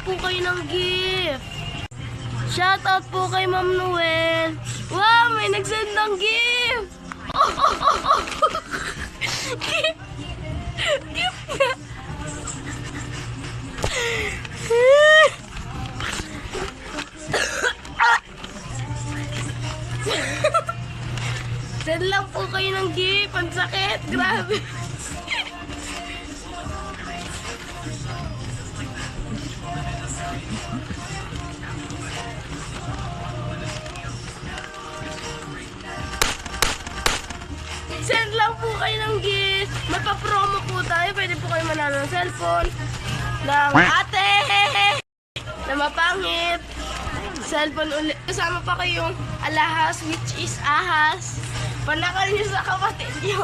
po kayo ng gift. Shoutout po kay Ma'am Noel. Wow, may nag-send ng gift. Gift. Gift na. Send lang po kayo ng gift. Ang sakit. Grabe. Send lang po kayo ng gift. Magpa-promo po tayo. Pwede po kayo manalo ng cellphone. Ng ate. Na mapangit. Cellphone ulit. Kasama pa kayong alahas, which is ahas. Panakal niyo sa kapatid niyo.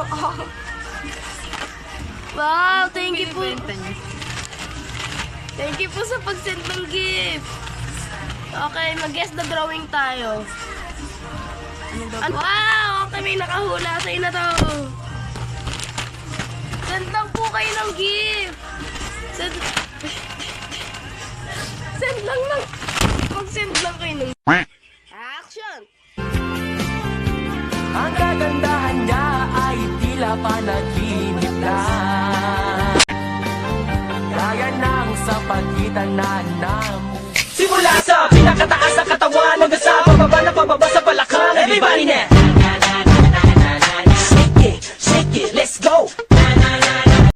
Wow, thank you po. Thank you po sa pag-send ng gift. Okay, mag-guess the drawing tayo. Wow, okay, may nakahula sa'yo na to. Send lang po kayo ng gift. Send lang. Mag-send lang kayo ng action. Ang kagandahan niya ay tila panaginip na. Kaya nang sa pagitan na simula sa pinakataas ng katawan hanggang sa pababa na pababa sa balakang. Everybody now!